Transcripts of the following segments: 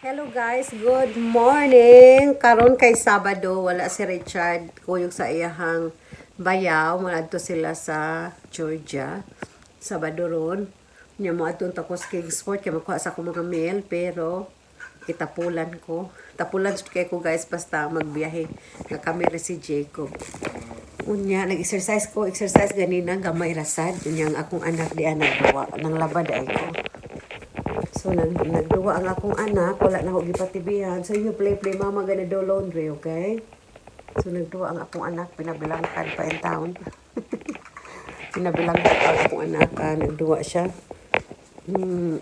Hello guys, good morning. Karon kay Sabado, wala si Richard kuyog sa iyahang bayaw. Manadto sila sa Georgia. Sabado ron. Nya mo adton takos Kingsport kay makuha sa akong mga mail pero kitapulan ko. Tapulan kay ko guys basta magbiyahe nga kami rin si Jacob. Unya nag-exercise ganina gamay rasad. Unya ang akong anak di nagduwa nang labad ay ko. So, nagduwa ang akong anak, wala na ako gipatibihan. So, you play mama gonna do laundry, okay? So, nagduwa ang akong anak, pinabilangkad pa in town. Pinabilangkad pa ang akong anak, nagduwa siya. Hindi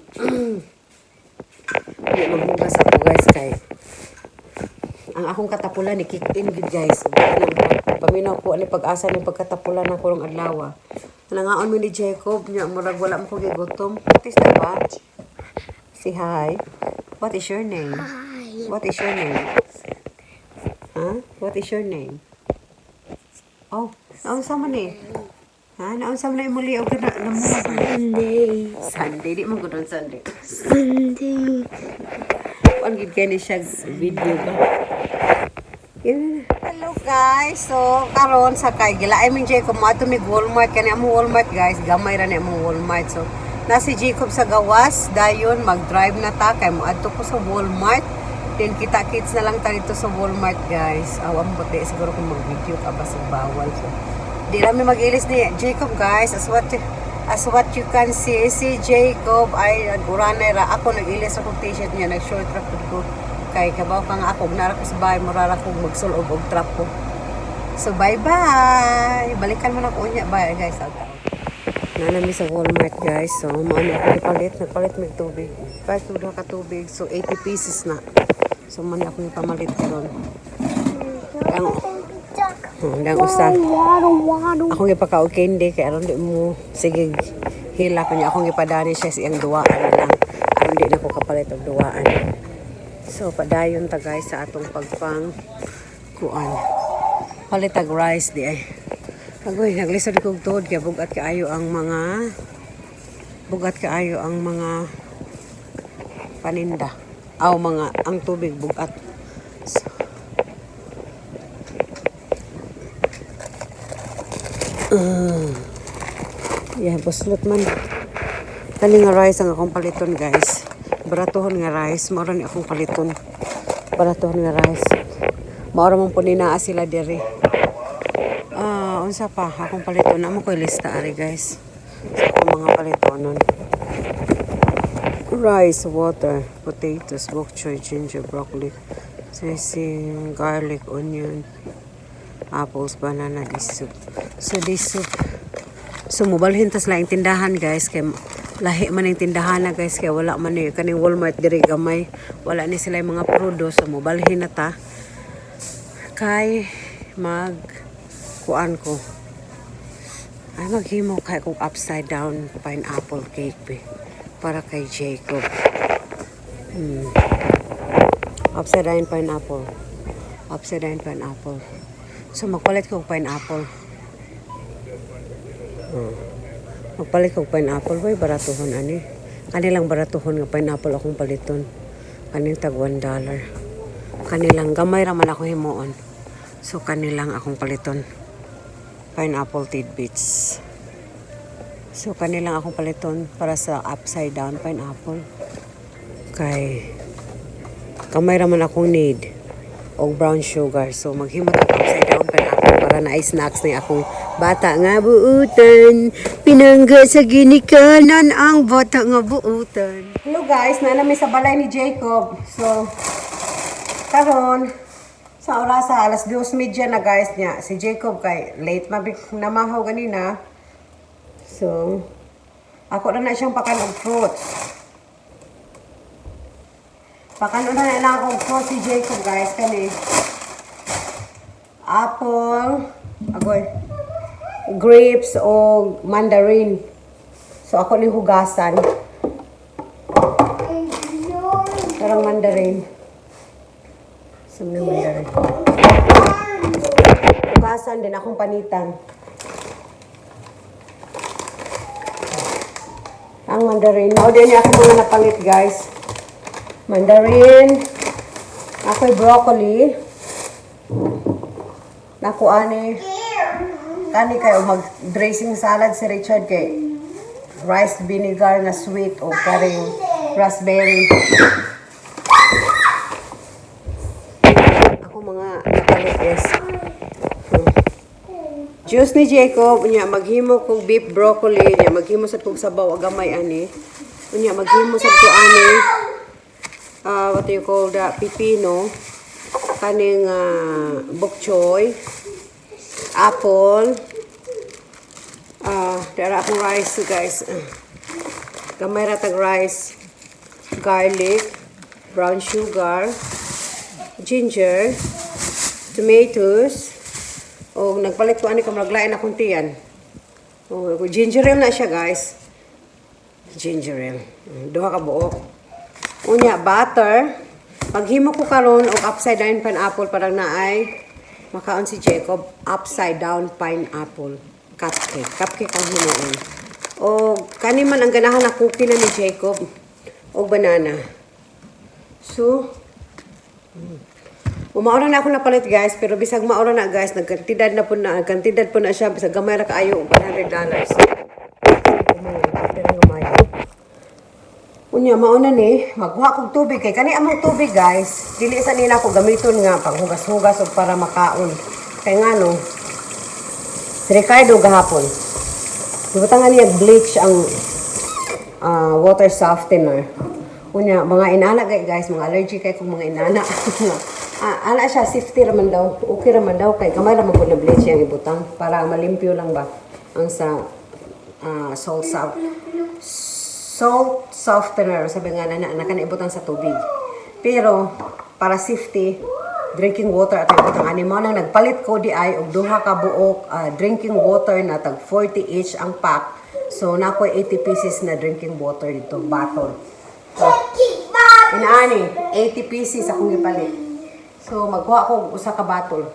maghugas ako, guys, kay ang akong katapulan, kick in, guys. Paminaw ko, ano pag-asa ng pagkatapulan ako ng adlaw. Nangaon mo ni Jacob, niya, murag wala mo ko gigutom. What is that, ba? Say hi. What is your name? Hi. What is your name? Huh? What is your name? Oh, naon sa man eh. Ha? Naon sa man muli o kana namuha. Sunday. Sunday, di mo gudon Sunday. Sunday. Ang gid kani siya video ba? Yan. Hello guys. So, karon sa kay gila I mean Jacob mo ato mig Walmart kani amo Walmart guys. Gamay ra ni amo Walmart. So, na si Jacob sa gawas, dayon mag-drive na ta kay moadto ko sa Walmart. Then kita-kits na lang ta dito sa Walmart, guys. Awam bote siguro kung mag-video ka ba sa bawal. So, di rami mag-ilis ni Jacob, guys. As what you can see, si Jacob ay nag-uranay ra. Ako nag-ilis ako t-shirt niya, nag-short track ko. Kay kabaw ka nga ako, nara ko sa bahay, murara ko magsulob og trap ko. So, bye-bye! Balikan mo na ko niya. Bye, guys. Nanami sa Walmart guys. So, maano ako ipalit. Nagpalit may tubig. Kahit tudo ka tubig. So, 80 pieces na. So, mani ako ipamalit karon. Ang usa. Ako ipakaog candy. Kaya aron di mo. Sige, hila ko niya. Akong ipadani siya siyang duwaan na lang. Aron di na ko kapalit ang duwaan. So, padayon ta guys sa atong pagpang kuan. Palitag rice di ay. Agoy, naglisod kong tuhod kaya bugat kaayo ang mga paninda. Ang tubig bugat. So, buslot man. Kani nga rice ang akong paliton guys. Baratohon nga rice. Maura ni akong paliton. Baratohon nga rice. Maura mong puninaa sila diri. Unsa pa akong paliton amo ko lista ari guys sa akong mga palitonon. Rice, water, potatoes, bok choy, ginger, broccoli, sesame, garlic, onion, apples, banana, this soup. So mobalhin tas laing tindahan guys kay lahi man ang tindahan na guys kay wala man ni kaning Walmart diri gamay, wala ni sila yung mga produce. So mobalhin na ta kay kuan ko ay maghimo kay kong upside down pineapple cake para kay Jacob. Upside down pineapple. So magpalit ko pineapple. Magpalit ko pineapple way baratuhon ani. Kanilang baratuhon nga pineapple akong paliton. Kaning tag $1. Kanilang gamay ra man ako himuon. So kanilang akong paliton. Pineapple tidbits. So, kanilang akong paliton para sa upside down pineapple. Kay, kamay raman akong need o brown sugar. So, maghimot ako upside down pineapple para na snacks na akong bata nga buutan. Pinangga sa ginikanan ang bata nga buutan. Hello guys, nanami sa balay ni Jacob. So, karon sa oras sa 2:30 na guys niya. Si Jacob kay late namahaw ganina. So, ako na siyang pakanog fruits. Pakanog na akong fruits si Jacob guys. Kani apple, grapes o mandarin. So, ako ni hugasan. Parang mandarin. Hugasan din akong panitan. Ang mandarin. O din akong mga napalit guys. Mandarin. Ako'y broccoli. Naku ani. Kani kayo mag-dressing salad si Richard kay rice vinegar na sweet o karing raspberry. Ako mga napalit is juice ni Jacob, unya maghimo kog beef broccoli, unya maghimo sa kog sabaw agamay ani. Unya maghimo sa ko ani what do you call that, pipino, kaning bok choy, apple, dara akong rice guys. Gamay ra tag rice, garlic, brown sugar, ginger, tomatoes, o nagpalit ko ani kung naglain akong tiyan. O ginger ale na siya guys. Ginger ale. Duha ka buok. Unya butter. Paghimo ko karon og upside down pineapple parang naay makaon si Jacob upside down pineapple cupcake. Cupcake ang hinuon. O kani man ang ganahan na cookie na ni Jacob og banana. So umaura na ako napalit guys, pero bisag maura na guys, nagkantidad po na siya, bisag gamay ra kaayo og $100. Unya mauna ni, magkuha kog tubig kay kani among tubig guys, dili sa nila ko gamiton nga panghugas-hugas og para makaon. Kay ngano, si Ricardo gahapon. Gibutangan niya bleach ang water softener. Unya mga inana guys, mga allergy kay kung mga inana. Ana siya, safety raman daw. Okay raman daw. Kay kamay raman po na bleach yung ibutang. Para malimpyo lang ba ang sa salt softener. Sabi nga na ibutang sa tubig. Pero, para safety, drinking water at ibutang animo nang nagpalit ko di ay og duha ka buok drinking water na tag 40 each ang pack. So, nakoy 80 pieces na drinking water dito, bottle. So, inaani, 80 pieces akong gipalit. So, magkuha ko usa ka bottle.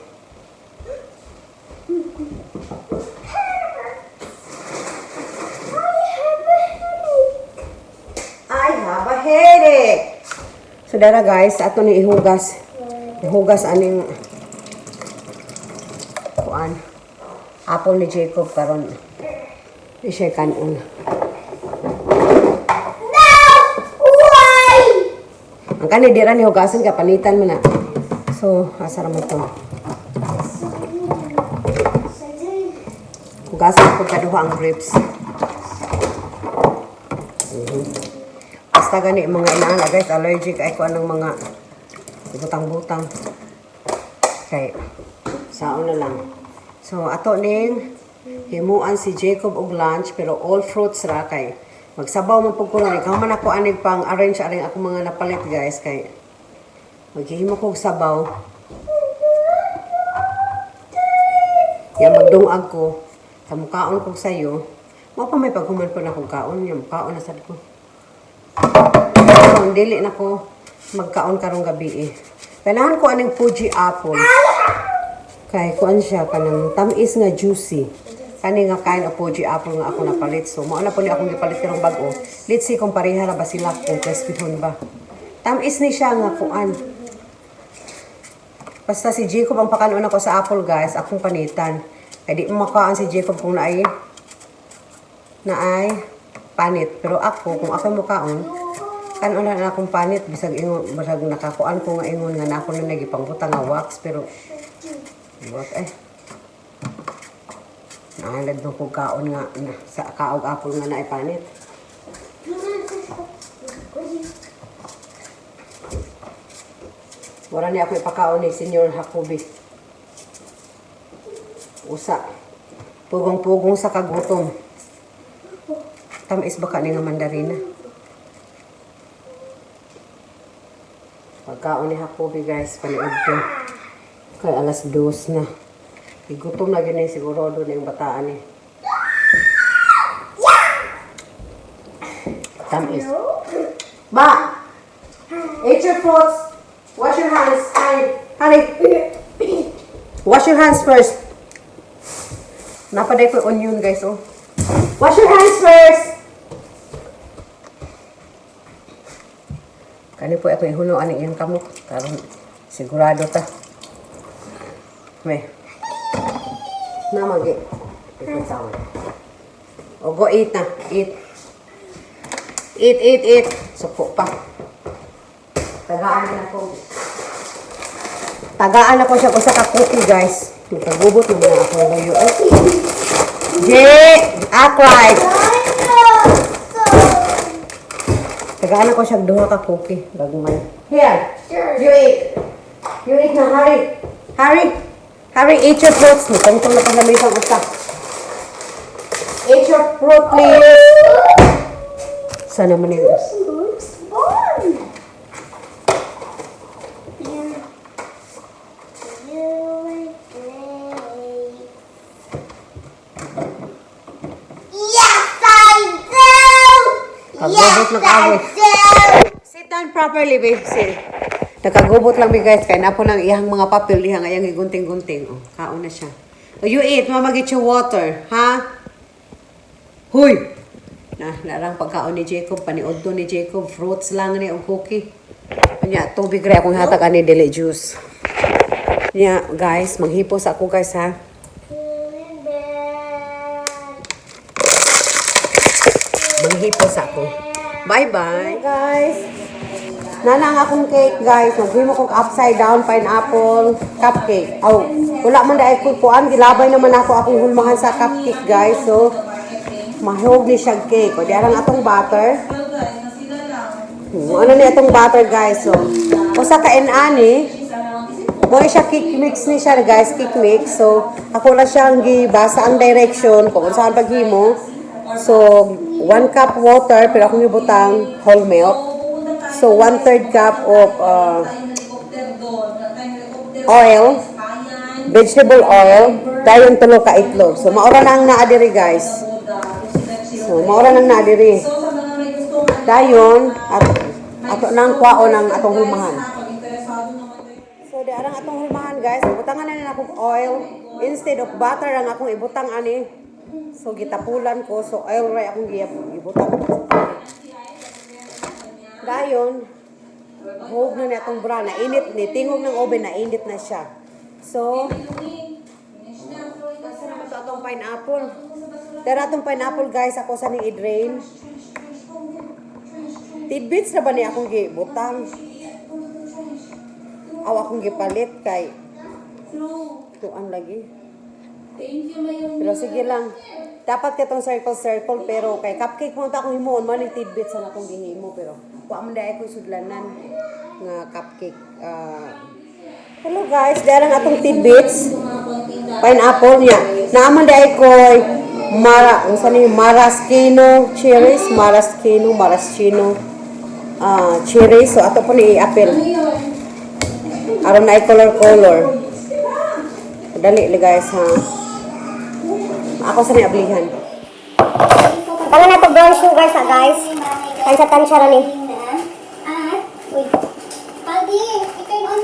I have a headache! So, dara guys, ato ni ihugas. Ihugas aning kuan. Apple ni Jacob karon. Isya kanon. Ang kani dira ni hugasan ka panitan mo na. So, asa ra mo to. Hugasan ko kaduha ang grapes. Basta gani mga inaana guys, allergic ay ko anong mga butang-butang. Kay saon na lang. So, ato ning himuan si Jacob og lunch pero all fruits ra kay magsabaw man pug ko na ikaw man ako anig pang arrange aring ako mga napalit guys kay maghihimo kog sabaw. Yan magdungag ko sa mukaon ko sayo. Mo pa may paghuman po na kong kaon, yung mukaon na sad ko. So, dili na ko magkaon karong gabi eh. Kailangan ko aning Fuji apple. Kay kuan siya kanang tamis nga juicy. Kani nga kain o Fuji apple nga ako napalit. So, mao na po ni akong gipalit karong bag-o. Let's see kung pareha ra ba sila kung crispy-hon ba. Tamis ni siya nga kuan. Basta si Jacob ang pakanon ako sa apple guys, akong panitan. Kaya di makaan si Jacob kung naay panit. Pero ako, kung ako mukaon, kanon na akong panit, bisag ingon, bisag nakakuan ko nga ingon nga na ako na nagipangbutang nga wax, pero what nahalad mo kong kaon nga sa kaog apple nga naay panit. Wala niya ako ipakaon ni Senyor Jacobi. Usa. Pugong-pugong sa kagutom. Tamis baka ni nga mandarina. Pagkaon ni Jacobi guys, paniod to. Kay alas 2 na. Igutom na gini siguro doon yung bataan eh. Tamis. Ba! Eat your fruits. Wash your hands. Honey. Wash your hands first. Napaday ko onion guys, oh. Wash your hands first. Kay Ani po ako ihuno ani iyang kamot. Karon sigurado ta. May. Namagi. Ito tawon. O go eat na. Eat. Eat. Suko pa. Tagaan ako siya ko sa cookie, guys. Nagagubot na mga ako layo. Act right. Tagaan ako siya duha ka cookie. Gagumay. Here. You eat. You eat na. Hurry, eat your fruits. Tungtong na paglamisang utak. Eat your fruit, please. Sana man yung sit down properly, babe. Sit. Nakagubot lang, guys. Kaya na po ng iyang mga papel. Iyang ayang igunting-gunting. Oh, kaon na siya. Oh, you eat. Mama, get your water. Ha? Huy! Narang pagkaon ni Jacob. Paniod to ni Jacob. Fruits lang ni o cookie. Kanya, tubig rin akong hatag ani dili juice. Kanya, guys. Manghipos ako, guys, ha? Manghipos ako. Bye-bye, guys. Nanang akong cake, guys. Maghimo kong upside down pineapple cupcake. Oh, wala man dahil kuan. Gilabay naman ako akong hulmahan sa cupcake, guys. So, mahog ni siya cake. O, diarang atong butter. Ano ni atong butter, guys. So, usa ka inani. Mo siya cake mix ni siya, guys. Cake mix. So, ako lang siyang gibasa ang direction kung saan paghimo. So, 1 cup water, pero akong ibutang whole milk. So, 1/3 cup of oil, vegetable oil, dayon 3 ka itlog. So, maura nang naadiri, guys. So, maura nang naadiri. Dayon, at ato nang kwao ng atong hulmahan. So, di arang atong hulmahan, guys. Ibutangan na nila akong oil. Instead of butter, ang akong ibutang ani. So, gitapulan ko. So, oil ray akong gibutang. Dayon, hug na niya itong bra. Nainit ni. Tingog ng oven, nainit na siya. So, kasi naman ito atong pineapple. Pero atong pineapple, guys, ako sa ning i-drain. Tidbits na ba niya akong gibutang? Aw akong gipalit kay tuan lagi. Pero sige lang. Dapat ka itong circle, pero kay cupcake mo ito akong himuon, maning tidbits na akong gihimo, pero kuha mo dahil ko sudlanan nga cupcake. Hello guys, dahil ang atong tidbits, pineapple niya. Naaman dahil ko, maraschino cherries, cherries. So, ato po ni apple. Aron na color. Dali guys, ha. Ako sa ablihan. Kaya na to brown sugar sa guys. Tansya ra ni. Aldi, i-turn on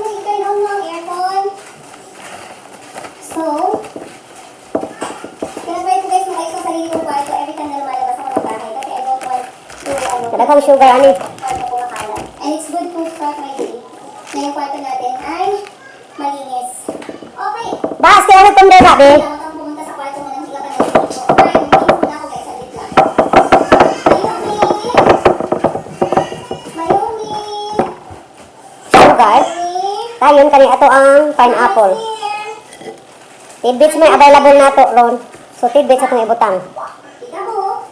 mo ang aircon. So, pinapray ko guys mga isa sa sarili kong kwarto every time na lumalabas ako ng bahay. Kasi I don't want to, Kadaghang sugar ani. kwarto ko makalat. And it's good to start my day na yung kwarto natin ay malinis. Okay. Bas kaya na tong dera be. Kailangan kang pumunta sa kwarto mo nang sila ka ng kwarto. Alright, mag-inis muna ako guys. Saglit lang. Mayumi! Sugar. Dayon kani ato ang pineapple. Tidbits may available nato ron. So tidbits atong ibutang. Kita mo?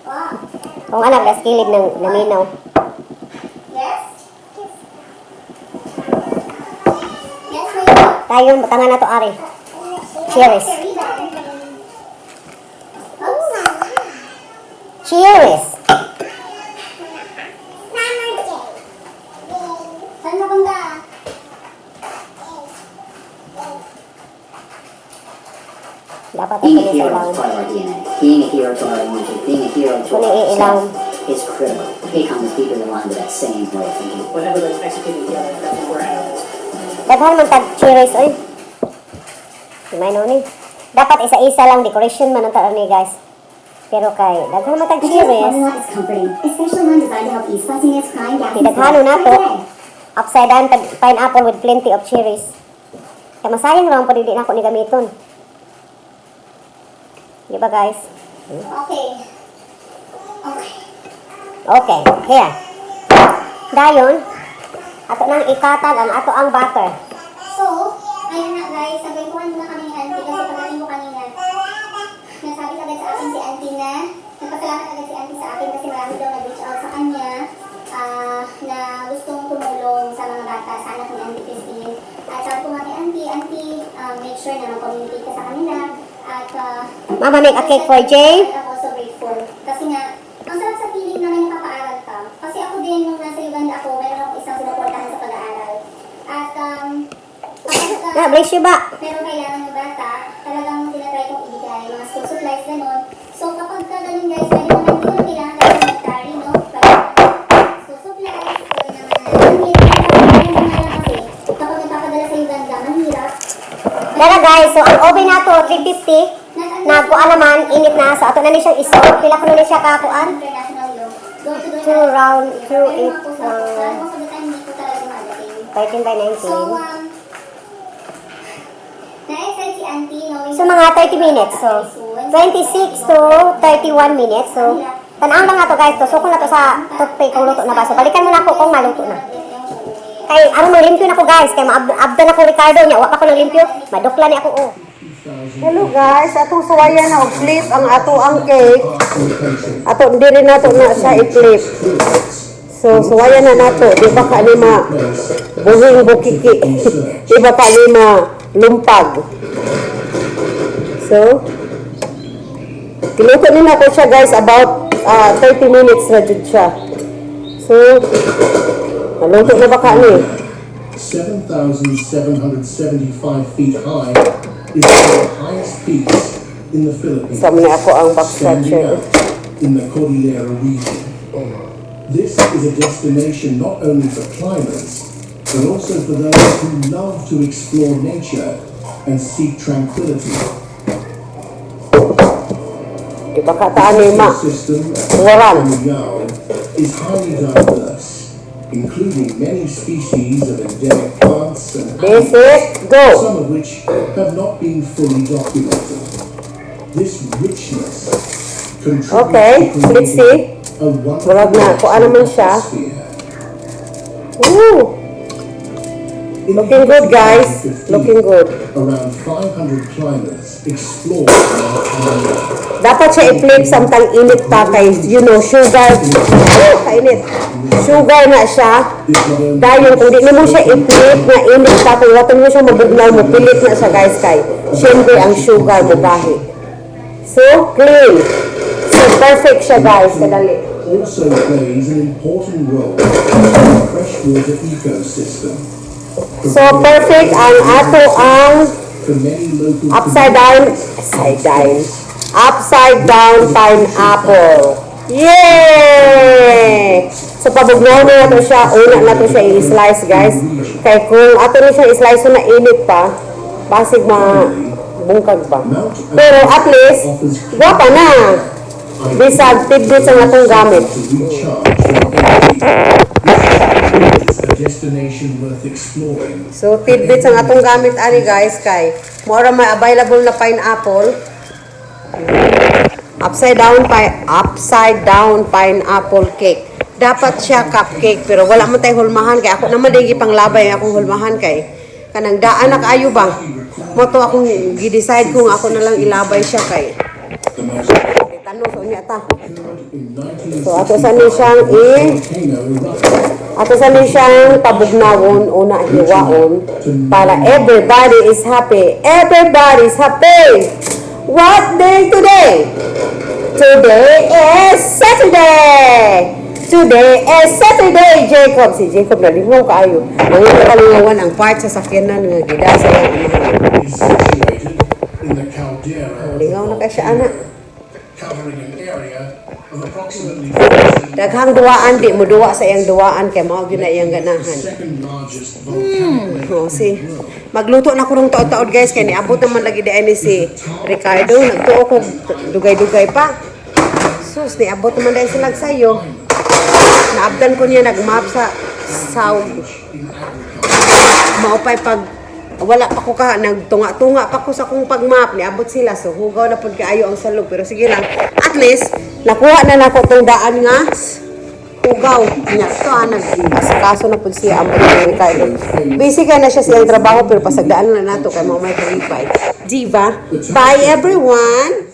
Ba? Kung anak das kilid ng laminaw. Yes? Yes, Mayumi. Dayon butangan nato ari. Cherries. Cherries. Saan mo bangga? Dapat ito Being a sa hero ilaw. is part of our DNA. Being a hero to our music, being a hero to Kung iilaw. ourselves is critical. Becomes deeply aligned with that same way of thinking. Whenever they're executing together, that's what we're at. Daghan man tag cherries oy. May no ni. Dapat isa-isa lang decoration man ang taon ni guys. Pero kay, daghan matag The taste of series. formula is comforting, especially one designed to help ease fussiness, crying, gas, Tidaghano na to. Upside down pineapple with plenty of cherries. Kaya masayang naman po hindi na ako ni gamiton. Di ba guys? Okay. Okay. Okay, here. Dayon, ato nang ikatan ang ato ang butter. So, ayun na guys, nagwentuhan muna kami ni Auntie kasi pagdating ko kanina, nasabi agad sa akin si Auntie na, nagpasalamat agad si Auntie sa akin kasi marami daw nag-reach out sa kanya na gustong tumulong sa mga bata, sa anak ni Auntie Christine. At sabi ko nga kay Auntie, make sure na mag-communicate ka sa kanila. At Mama, make a cake for Jay. ako so grateful. Kasi nga, ang sarap sa feeling na may napapaaral ka. Kasi ako din, nung nasa Uganda ako, meron akong isang sinuportahan sa pag-aaral. At Na, bless you ba? pero kailangan ng bata, talagang tinatry kong ibigay, mga school supplies, gano'n. So kapag ka ganun guys, pwede naman hindi ko kailangan tayo ng nectary, no? School supplies, pwede naman kasi kapag nagpapadala sa Uganda, mahirap. Tara guys, so ang oven na to, 350. Nagkuan naman, init na. So ato na ni siyang isot. Pila ko na ni siya kakuan? International law. Go to the 2 round, 2 8, most of the time, hindi ko talaga makadating. 13 by So, 19. na-excite si Auntie knowing So mga 30 minutes. So 26 to 31 minutes. So tanaw lang na to guys. To suko na to sa toothpick kung luto na ba. So balikan mo na ako kung maluto na. Kay ano limpyo na ko guys. Kay maabda na ko Ricardo niya. Wa pa ko limpyo. Madukla ni ako oh. Hello guys, atong suwayan na og-flip ang ato ang cake. Ato diri nato na siya i-flip. So suwayan na nato, di ba ka lima buhing bukiki. Di ba ka lima lumpag. So tinuto din ako siya guys about 30 minutes na jud siya. So maluto na ba ka ni? 7,775 feet high is one of the highest peaks in the Philippines, Sa mga ako ang standing backstretcher. out in the Cordillera region. This is a destination not only for climbers, but also for those who love to explore nature and seek tranquility. Di ba ka taan ni ma? The system Waran. at Yao is highly diverse, including many species of endemic plants and This it, go! some of which have not been fully documented. This richness contributes Okay, to let's creating see. a wonderful Bulag na, kung ano man siya. atmosphere. Woo! In Looking good guys, 2015, looking good. Around 500 climbers explored Mount Himalaya. Dapat siya i-flip samtang init pa kay, you know, sugar. Kainit. Sugar na siya. This not only Dahil kung di mo siya i-flip na init pa, kung wato mo siya mabugnaw mo, pilit na siya guys kay. Siyempre ang sugar mo gahi. So, clean. So, perfect siya guys. Kadali. also plays an important role in the freshwater ecosystem. So, perfect ang ato ang For many local upside down pineapple. Yay! So pabugnaw na nato siya, una na to siya i-slice guys. Kay kung ato na siya i-slice na init pa, basig bungkag pa. Pero at least, gwapa na. Bisag tidbit sa atong gamit. to recharge is a destination worth exploring. So tidbit ang atong gamit ani guys kay mora may available na pineapple. Upside down pineapple cake. Dapat siya cupcake pero wala man tay hulmahan kay ako naman digi panglabay akong hulmahan kay kanang daan na kaayo ba. Mo to akong gi-decide kung ako na lang ilabay siya kay The most tanong sa unya ta. in So ato sa ni siyang volcano erupted. ato sa ni siyang pabugnawon una hiwaon para everybody is happy. Everybody is happy. What day today? Today is Saturday. Today is Saturday, Jacob. Si Jacob na lingaw kaayo. Ang kalingawan ang part sa sakyanan nga gidasa ang amahan. Is situated in the caldera of the Lingaw na kay siya ana. covering an area of approximately 40 Daghang duwaan di mo duwa sa iyang duwaan kay mao gyud na iyang ganahan. second largest volcanic lake. Oh, si magluto na ko rong taod-taod guys kay niabot naman lagi di ni si Ricardo nagtuo ko dugay-dugay pa. Sus, niabot naman dahil silang sayo. Naabdan ko niya nag-map sa Saug. Maupay pag wala pa ko ka, nagtunga-tunga pa ko sa kong pag-map, niabot sila. So, hugaw na po kaayo ang salog. Pero sige lang, at least, nakuha na nako itong daan nga hugaw. Nya, ito nag-kaso na po siya ang Ricardo. Busy ka na siya siyang trabaho, pero pasagdaan na nato kay mga may kalipay. Diva, bye everyone!